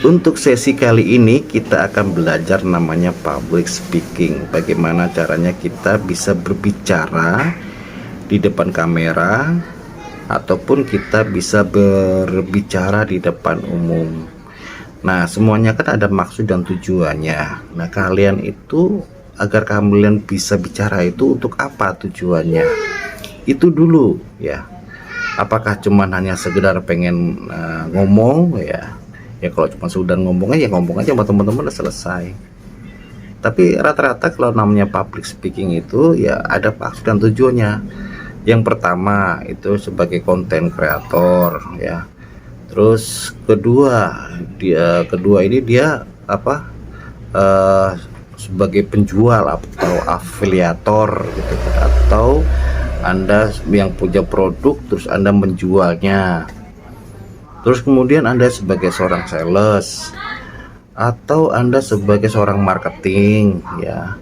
Untuk sesi kali ini kita akan belajar namanya public speaking. Bagaimana caranya kita bisa berbicara di depan kamera ataupun kita bisa berbicara di depan umum. Nah, semuanya kan ada maksud dan tujuannya. Nah, kalian itu agar kalian bisa bicara itu untuk apa tujuannya? Itu dulu ya. Apakah cuman hanya sekedar pengen ngomong ya? Ya kalau cuma sudah ngomong aja sama teman-teman udah selesai. Tapi rata-rata kalau namanya public speaking itu ya ada maksud dan tujuannya. Yang pertama itu sebagai konten kreator ya. Terus kedua ini dia apa? Sebagai penjual atau afiliator gitu, atau Anda yang punya produk terus Anda menjualnya. Terus kemudian Anda sebagai seorang sales, atau Anda sebagai seorang marketing ya,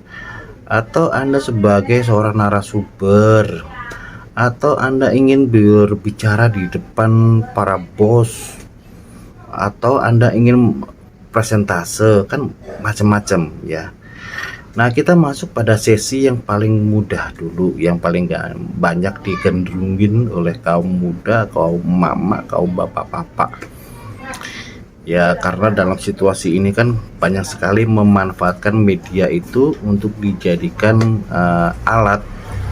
atau Anda sebagai seorang narasumber, atau Anda ingin berbicara di depan para bos, atau Anda ingin presentase, kan macam-macam ya. Nah, kita masuk pada sesi yang paling mudah dulu, yang paling banyak digandrungin oleh kaum muda, kaum mama, kaum bapak-bapak. Ya, karena dalam situasi ini kan banyak sekali memanfaatkan media itu untuk dijadikan alat,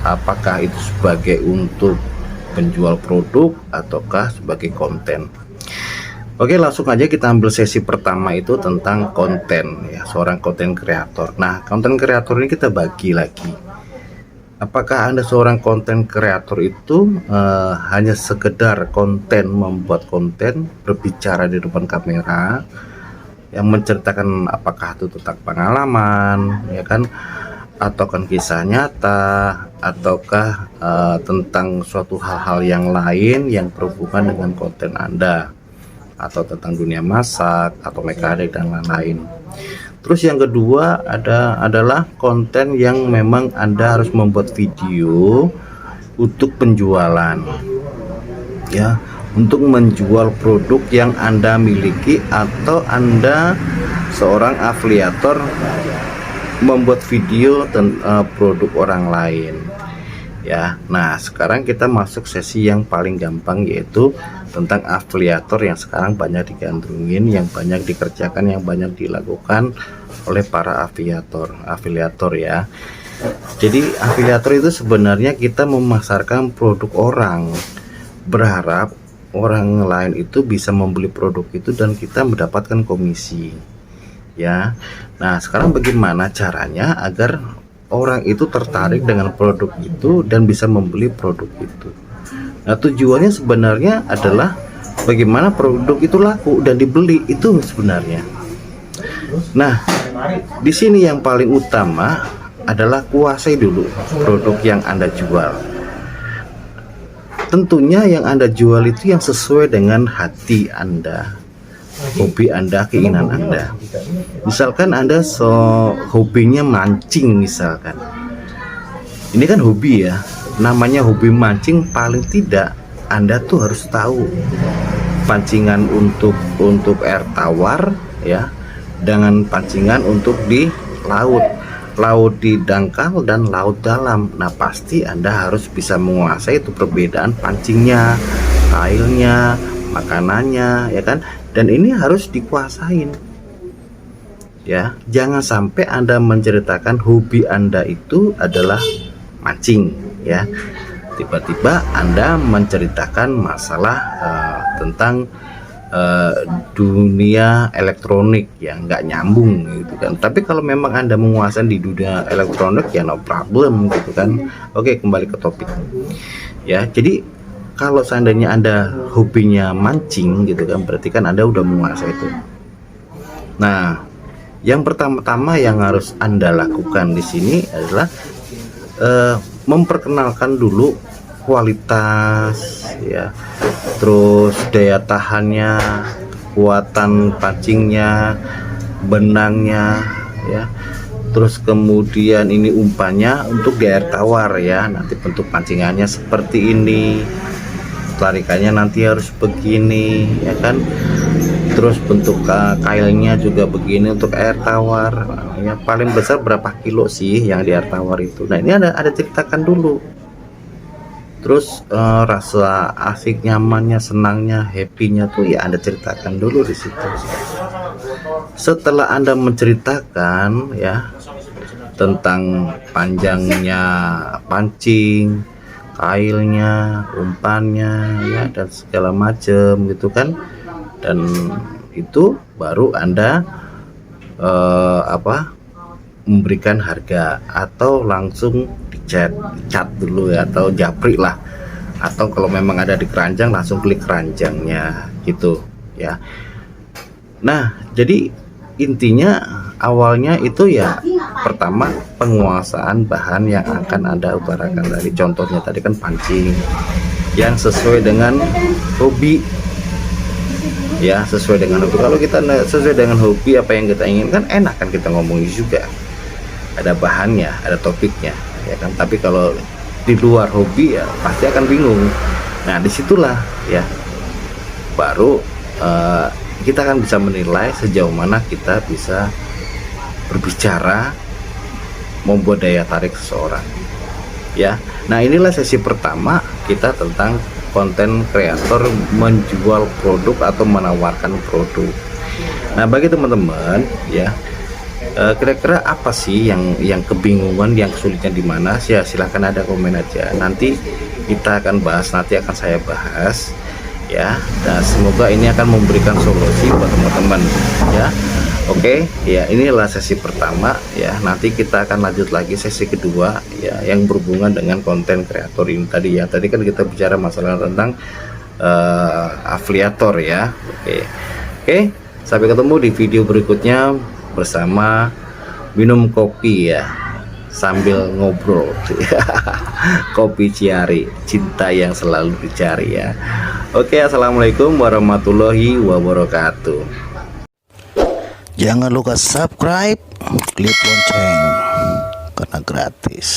apakah itu sebagai untuk penjual produk ataukah sebagai konten. Oke, langsung aja kita ambil sesi pertama itu tentang konten ya, seorang konten kreator. Nah, konten kreator ini kita bagi lagi. Apakah Anda seorang konten kreator itu hanya sekedar konten, membuat konten, berbicara di depan kamera yang menceritakan apakah itu tentang pengalaman ya kan, ataukah kisah nyata, ataukah tentang suatu hal-hal yang lain yang berhubungan dengan konten Anda, atau tentang dunia masak atau mekanik dan lain-lain. Terus yang kedua adalah konten yang memang Anda harus membuat video untuk penjualan ya, untuk menjual produk yang Anda miliki, atau Anda seorang afiliator membuat video tentang produk orang lain ya. Nah, sekarang kita masuk sesi yang paling gampang, yaitu tentang afiliator yang sekarang banyak digandrungin, yang banyak dikerjakan, yang banyak dilakukan oleh para afiliator ya. Jadi afiliator itu sebenarnya kita memasarkan produk orang, berharap orang lain itu bisa membeli produk itu dan kita mendapatkan komisi ya. Nah, sekarang bagaimana caranya agar orang itu tertarik dengan produk itu dan bisa membeli produk itu? Nah, tujuannya sebenarnya adalah bagaimana produk itu laku dan dibeli itu sebenarnya. Nah, di sini yang paling utama adalah kuasai dulu produk yang Anda jual. Tentunya yang Anda jual itu yang sesuai dengan hati Anda, hobi Anda, keinginan Anda. Misalkan Anda hobinya mancing misalkan. Ini kan hobi ya. Namanya hobi mancing, paling tidak Anda tuh harus tahu pancingan untuk air tawar ya, dengan pancingan untuk di laut di dangkal dan laut dalam. Nah, pasti Anda harus bisa menguasai itu perbedaan pancingnya, kailnya, makanannya ya kan, dan ini harus dikuasain ya. Jangan sampai Anda menceritakan hobi Anda itu adalah mancing ya, tiba-tiba Anda menceritakan masalah tentang dunia elektronik yang nggak nyambung gitu kan. Tapi kalau memang Anda menguasai di dunia elektronik ya no problem gitu kan. Oke, kembali ke topik ya. Jadi kalau seandainya Anda hobinya mancing gitu kan, berarti kan Anda udah menguasai itu. Nah, yang pertama-tama yang harus Anda lakukan di sini adalah memperkenalkan dulu kualitas ya, terus daya tahannya, kekuatan pancingnya, benangnya ya, terus kemudian ini umpannya untuk di air tawar ya, nanti bentuk pancingannya seperti ini, tarikannya nanti harus begini ya kan. terus bentuk kailnya juga begini untuk air tawar ya. Paling besar berapa kilo sih yang di air tawar itu? Nah ini ada ceritakan dulu. Terus rasa asik, nyamannya, senangnya, happy-nya tuh ya Anda ceritakan dulu di situ. Setelah Anda menceritakan ya tentang panjangnya pancing, kailnya, umpannya ya, dan segala macam gitu kan, dan itu baru Anda memberikan harga, atau langsung dicat dulu ya, atau japri lah, atau kalau memang ada di keranjang langsung klik keranjangnya gitu ya. Nah jadi intinya awalnya itu ya, pertama penguasaan bahan yang akan Anda utarakan. Dari contohnya tadi kan pancing yang sesuai dengan hobi ya, sesuai dengan hobi. Kalau kita sesuai dengan hobi, apa yang kita inginkan, enak kan kita ngomongin juga, ada bahannya, ada topiknya ya kan. Tapi kalau di luar hobi ya pasti akan bingung. Nah disitulah ya baru kita akan bisa menilai sejauh mana kita bisa berbicara, membuat daya tarik seseorang ya. Nah inilah sesi pertama kita tentang konten kreator menjual produk atau menawarkan produk. Nah bagi teman-teman ya, kira-kira apa sih yang kebingungan, yang kesulitan di mana sih? Ya silahkan ada komen aja, nanti kita akan bahas, nanti akan saya bahas ya. Dan semoga ini akan memberikan solusi buat teman-teman ya. Oke ya, inilah sesi pertama ya. Nanti kita akan lanjut lagi sesi kedua ya, yang berhubungan dengan konten kreator ini tadi ya. Tadi kan kita bicara masalah tentang afiliator ya. Oke, sampai ketemu di video berikutnya bersama minum kopi ya sambil ngobrol. Kopi Ciari, cinta yang selalu dicari ya. Oke, assalamualaikum warahmatullahi wabarakatuh. Jangan lupa subscribe, klik lonceng karena gratis.